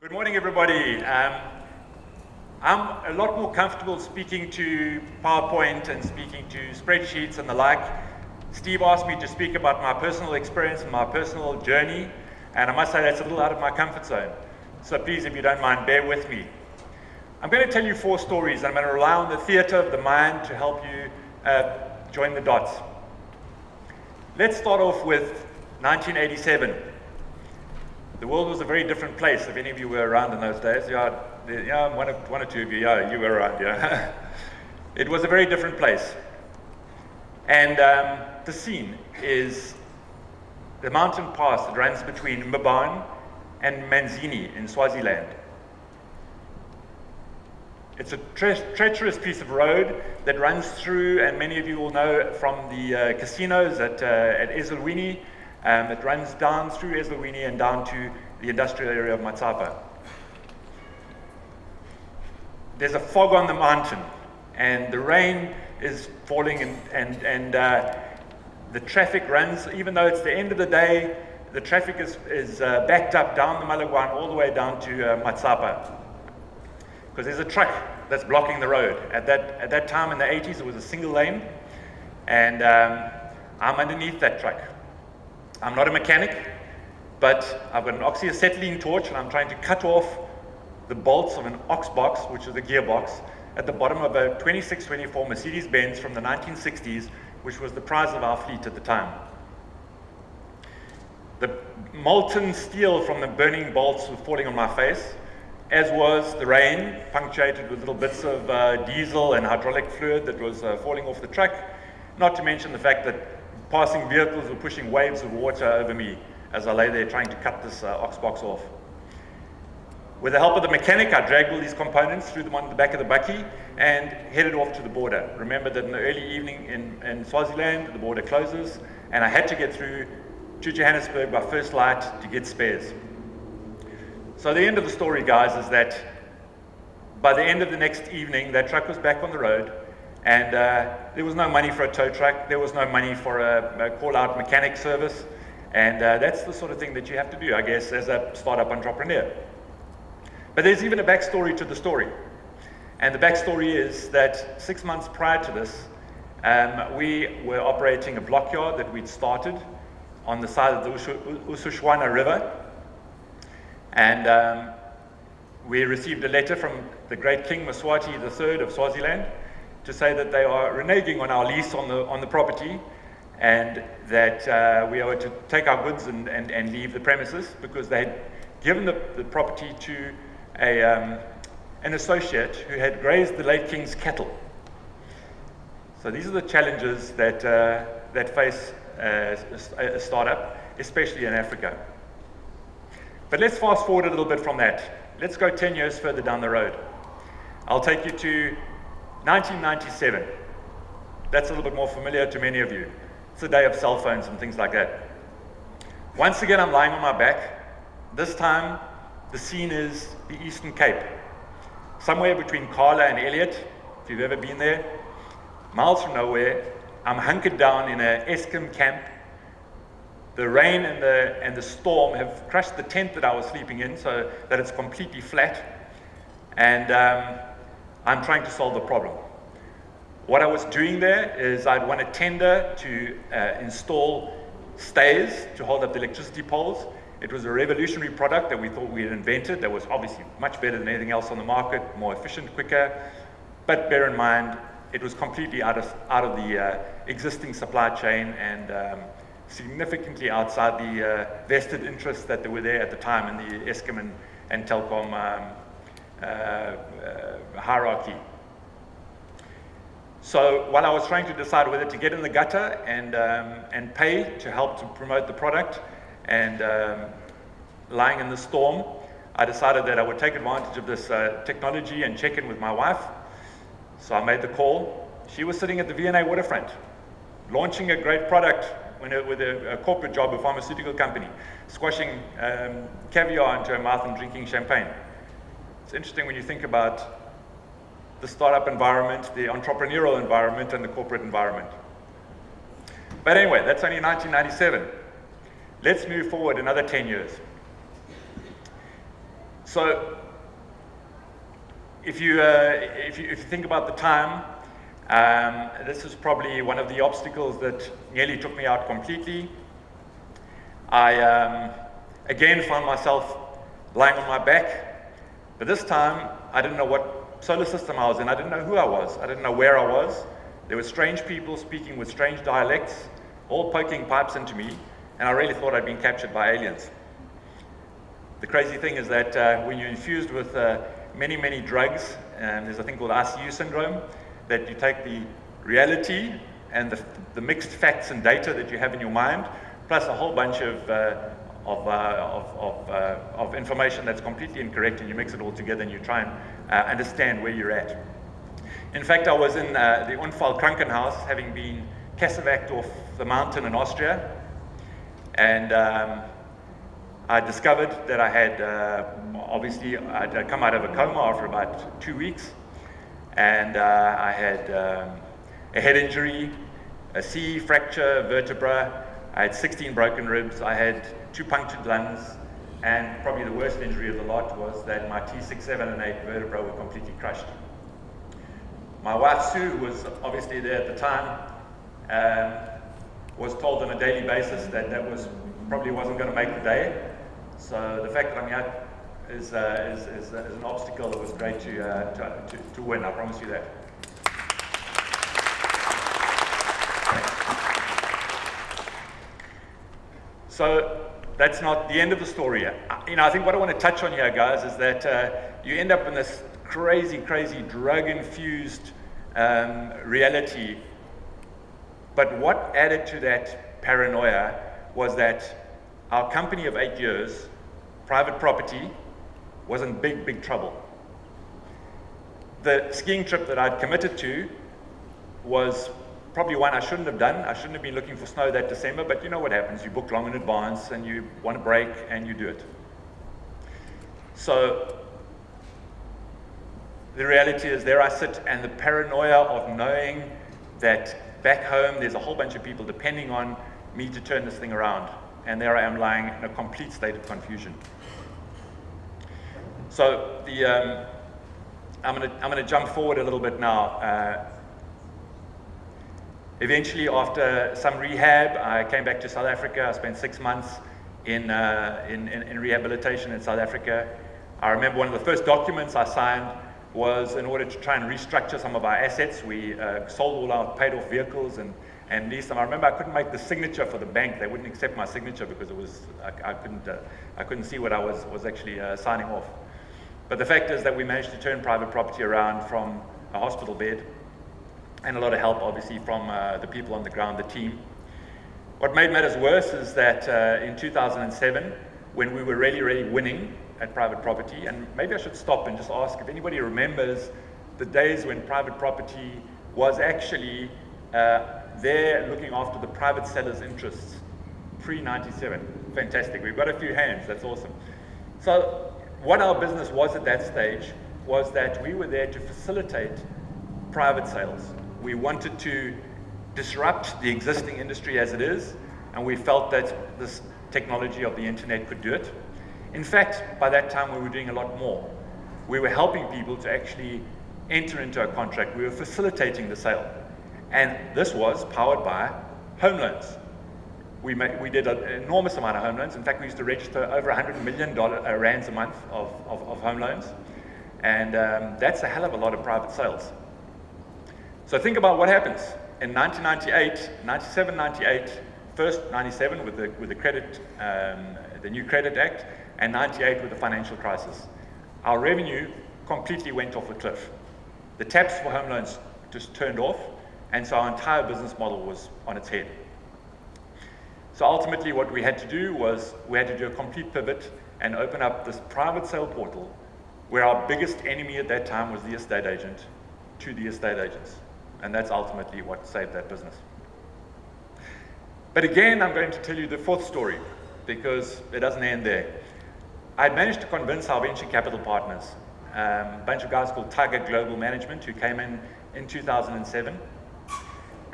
Good morning, everybody. I'm a lot more comfortable speaking to PowerPoint and speaking to spreadsheets and the like. Steve asked me to speak about my personal experience and my personal journey, and I must say that's a little out of my comfort zone. So please, if you don't mind, bear with me. I'm going to tell you 4 stories, and I'm going to rely on the theater of the mind to help you join the dots. Let's start off with 1987. The world was a very different place, if any of you were around in those days. Yeah, one or two of you, yeah, you were around, yeah. It was a very different place. And the scene is the mountain pass that runs between Mbabane and Manzini in Swaziland. It's a treacherous piece of road that runs through, and many of you will know from the casinos at Ezulwini. It runs down through Ezulwini and down to the industrial area of Matsapa. There's a fog on the mountain, and the rain is falling, and the traffic runs, even though it's the end of the day, the traffic is backed up down the Malagwan all the way down to Matsapa. Because there's a truck that's blocking the road. At that time in the 80s, it was a single lane, and I'm underneath that truck. I'm not a mechanic, but I've got an oxyacetylene torch, and I'm trying to cut off the bolts of an ox box, which is a gearbox, at the bottom of a 2624 Mercedes-Benz from the 1960s, which was the prize of our fleet at the time. The molten steel from the burning bolts was falling on my face, as was the rain, punctuated with little bits of diesel and hydraulic fluid that was falling off the truck, not to mention the fact that passing vehicles were pushing waves of water over me as I lay there trying to cut this ox box off. With the help of the mechanic, I dragged all these components, threw them on the back of the bakkie, and headed off to the border. Remember that in the early evening in Swaziland, the border closes, and I had to get through to Johannesburg by first light to get spares. So the end of the story, guys, is that by the end of the next evening, that truck was back on the road, and there was no money for a tow truck, there was no money for a call-out mechanic service, and that's the sort of thing that you have to do, I guess, as a startup entrepreneur. But there's even a backstory to the story, and the backstory is that 6 months prior to this, we were operating a blockyard that we'd started on the side of the Usushwana River, and we received a letter from the great King Mswati III of Swaziland to say that they are reneging on our lease on the property, and that we are to take our goods and leave the premises, because they had given the property to an associate who had grazed the late King's cattle. So these are the challenges that face a startup, especially in Africa. But let's fast forward a little bit from that. Let's go 10 years further down the road. I'll take you to 1997. That's a little bit more familiar to many of you. It's the day of cell phones and things like that. Once again, I'm lying on my back. This time, the scene is the Eastern Cape. Somewhere between Kala and Elliot, if you've ever been there, miles from nowhere. I'm hunkered down in an Eskom camp. The rain and the storm have crushed the tent that I was sleeping in so that it's completely flat. And I'm trying to solve the problem. What I was doing there is I'd won a tender to install stays to hold up the electricity poles. It was a revolutionary product that we thought we had invented that was obviously much better than anything else on the market, more efficient, quicker. But bear in mind, it was completely out of the existing supply chain, and significantly outside the vested interests that were there at the time in the Eskom and Telkom hierarchy. So while I was trying to decide whether to get in the gutter and pay to help to promote the product, and lying in the storm, I decided that I would take advantage of this technology and check in with my wife. So I made the call. She was sitting at the V&A waterfront, launching a great product with a corporate job, a pharmaceutical company, squashing caviar into her mouth and drinking champagne. It's interesting when you think about the startup environment, the entrepreneurial environment, and the corporate environment. But anyway, that's only 1997. Let's move forward another 10 years. So if you think about the time, this is probably one of the obstacles that nearly took me out completely. I again found myself lying on my back, but this time I didn't know what solar system I was in. I didn't know who I was. I didn't know where I was. There were strange people speaking with strange dialects, all poking pipes into me, and I really thought I'd been captured by aliens. The crazy thing is that when you're infused with many, many drugs, and there's a thing called ICU syndrome, that you take the reality and the mixed facts and data that you have in your mind, plus a whole bunch of information that's completely incorrect, and you mix it all together and you try and understand where you're at. In fact, I was in the Unfall Krankenhaus, having been casevaced off the mountain in Austria, and I discovered that I had, obviously, I'd come out of a coma after about 2 weeks, and I had a head injury, a C fracture vertebra, I had 16 broken ribs, I had 2 punctured lungs, and probably the worst injury of the lot was that my T6, 7, and 8 vertebrae were completely crushed. My wife Sue, who was obviously there at the time, was told on a daily basis that probably wasn't going to make the day. So the fact that I'm here is an obstacle that was great to win, I promise you that. So that's not the end of the story. I think what I want to touch on here, guys, is that you end up in this crazy, crazy drug-infused reality. But what added to that paranoia was that our company of 8 years, private property, was in big, big trouble. The skiing trip that I'd committed to was probably one I shouldn't have done. I shouldn't have been looking for snow that December, but you know what happens. You book long in advance and you want a break and you do it. So the reality is there I sit, and the paranoia of knowing that back home there's a whole bunch of people depending on me to turn this thing around. And there I am lying in a complete state of confusion. So I'm going to jump forward a little bit now. Eventually, after some rehab, I came back to South Africa. I spent 6 months in rehabilitation in South Africa. I remember one of the first documents I signed was in order to try and restructure some of our assets. We sold all our paid-off vehicles and leased them. I remember I couldn't make the signature for the bank. They wouldn't accept my signature because it was I couldn't see what I was actually signing off. But the fact is that we managed to turn private property around from a hospital bed, and a lot of help, obviously, from the people on the ground, the team. What made matters worse is that in 2007, when we were really, really winning at private property, and maybe I should stop and just ask if anybody remembers the days when private property was actually there looking after the private seller's interests, pre-97. Fantastic. We've got a few hands. That's awesome. So what our business was at that stage was that we were there to facilitate private sales. We wanted to disrupt the existing industry as it is, and we felt that this technology of the internet could do it. In fact, by that time we were doing a lot more. We were helping people to actually enter into a contract. We were facilitating the sale. And this was powered by home loans. We did an enormous amount of home loans. In fact, we used to register over $100 million rands a month of home loans. And that's a hell of a lot of private sales. So think about what happens. In 1998, 97, 98, first 97 with the credit, the new Credit Act, and 98 with the financial crisis. Our revenue completely went off a cliff. The taps for home loans just turned off, and so our entire business model was on its head. So ultimately what we had to do was we had to do a complete pivot and open up this private sale portal where our biggest enemy at that time was the estate agent to the estate agents. And that's ultimately what saved that business. But again, I'm going to tell you the fourth story because it doesn't end there. I'd managed to convince our venture capital partners, a bunch of guys called Tiger Global Management who came in 2007.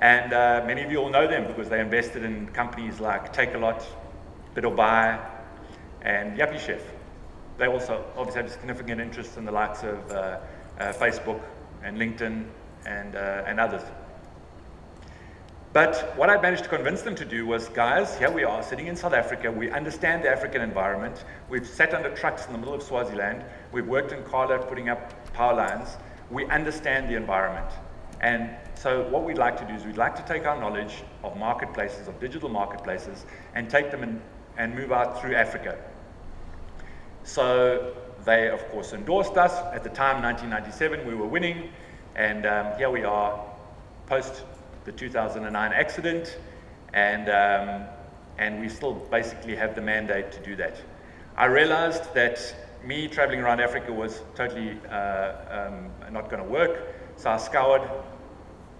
And many of you all know them because they invested in companies like Take-A-Lot, Bid or Buy, and Yuppie Chef. they also obviously have significant interest in the likes of Facebook and LinkedIn and others. But what I managed to convince them to do was, guys, here we are sitting in South Africa. We understand the African environment. We've sat under trucks in the middle of Swaziland. We've worked in Clarke putting up power lines. We understand the environment. And so what we'd like to do is we'd like to take our knowledge of marketplaces, of digital marketplaces, and take them and move out through Africa. So they, of course, endorsed us. At the time, 1997, we were winning. And here we are, post the 2009 accident, and we still basically have the mandate to do that. I realized that me traveling around Africa was totally not going to work, so I scoured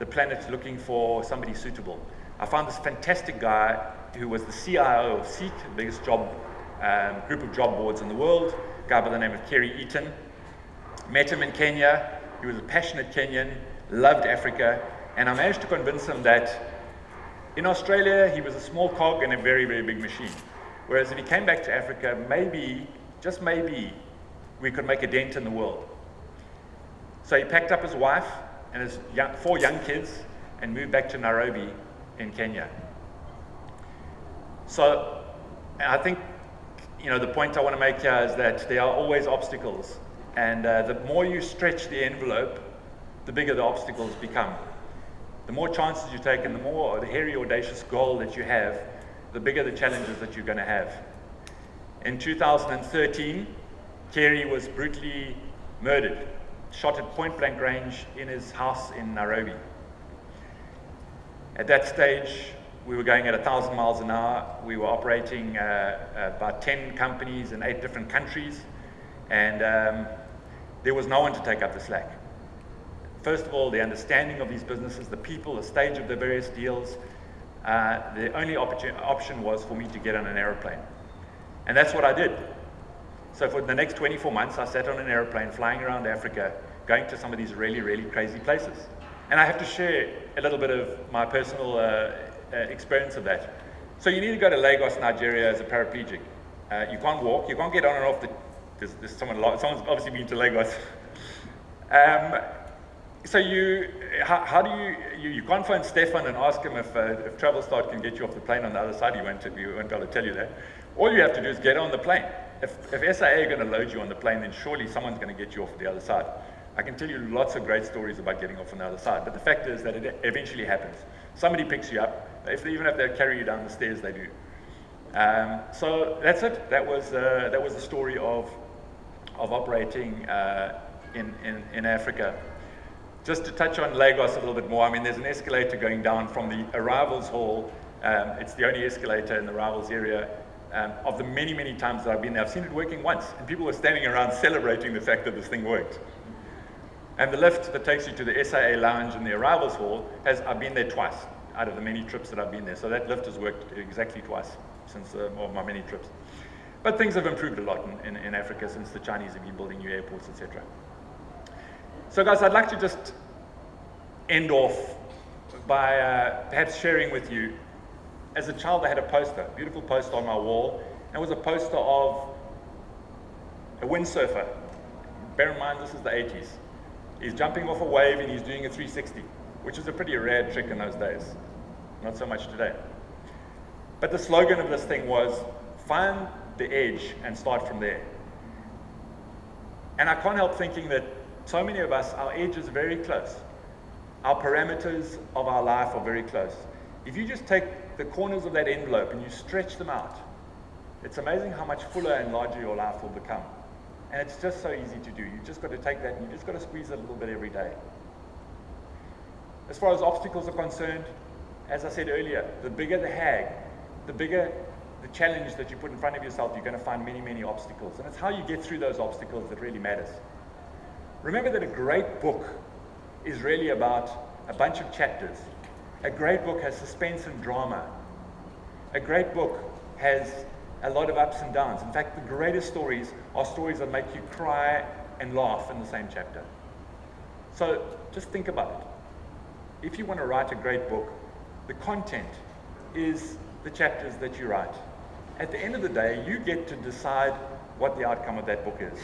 the planet looking for somebody suitable. I found this fantastic guy who was the CIO of Seek, the biggest group of job boards in the world, a guy by the name of Kerry Eaton. Met him in Kenya. He was a passionate Kenyan, loved Africa. And I managed to convince him that in Australia, he was a small cog in a very, very big machine. Whereas if he came back to Africa, maybe, just maybe, we could make a dent in the world. So he packed up his wife and his 4 young kids and moved back to Nairobi in Kenya. So I think, the point I want to make here is that there are always obstacles. And the more you stretch the envelope, the bigger the obstacles become. The more chances you take and the more the hairy, audacious goal that you have, the bigger the challenges that you're going to have. In 2013, Kerry was brutally murdered, shot at point-blank range in his house in Nairobi. At that stage, we were going at 1,000 miles an hour. We were operating about 10 companies in 8 different countries, and there was no one to take up the slack. First of all, the understanding of these businesses, the people, the stage of the various deals, the only option was for me to get on an aeroplane. And that's what I did. So for the next 24 months, I sat on an aeroplane flying around Africa, going to some of these really, really crazy places. And I have to share a little bit of my personal experience of that. So you need to go to Lagos, Nigeria as a paraplegic. You can't walk, you can't get on and off someone's obviously been to Lagos. So how do you can't phone Stefan and ask him if TravelStart can get you off the plane on the other side. He won't be able to tell you that. All you have to do is get on the plane. If SIA are going to load you on the plane, then surely someone's going to get you off the other side. I can tell you lots of great stories about getting off on the other side, but the fact is that it eventually happens. Somebody picks you up. Even if they carry you down the stairs, they do. So that's it. That was the story of operating in Africa. Just to touch on Lagos a little bit more, there's an escalator going down from the arrivals hall. It's the only escalator in the arrivals area. Of the many, many times that I've been there, I've seen it working once, and people were standing around celebrating the fact that this thing worked. And the lift that takes you to the SIA lounge in the arrivals hall, I've been there twice out of the many trips that I've been there. So that lift has worked exactly twice since my many trips. But things have improved a lot in Africa since the Chinese have been building new airports, etc. So guys, I'd like to just end off by perhaps sharing with you, as a child I had a poster, a beautiful poster on my wall, and it was a poster of a windsurfer. Bear in mind, this is the 80s. He's jumping off a wave and he's doing a 360, which is a pretty rare trick in those days. Not so much today. But the slogan of this thing was, find the edge and start from there. And I can't help thinking that so many of us, our edge is very close. Our parameters of our life are very close. If you just take the corners of that envelope and you stretch them out, it's amazing how much fuller and larger your life will become. And it's just so easy to do. You've just got to take that and you just got to squeeze it a little bit every day. As far as obstacles are concerned, as I said earlier, the bigger the hag, the bigger the challenge that you put in front of yourself, you're going to find many, many obstacles. And it's how you get through those obstacles that really matters. Remember that a great book is really about a bunch of chapters. A great book has suspense and drama. A great book has a lot of ups and downs. In fact, the greatest stories are stories that make you cry and laugh in the same chapter. So just think about it. If you want to write a great book, the content is the chapters that you write. at the end of the day, you get to decide what the outcome of that book is.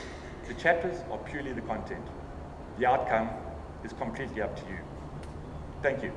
The chapters are purely the content. The outcome is completely up to you. Thank you.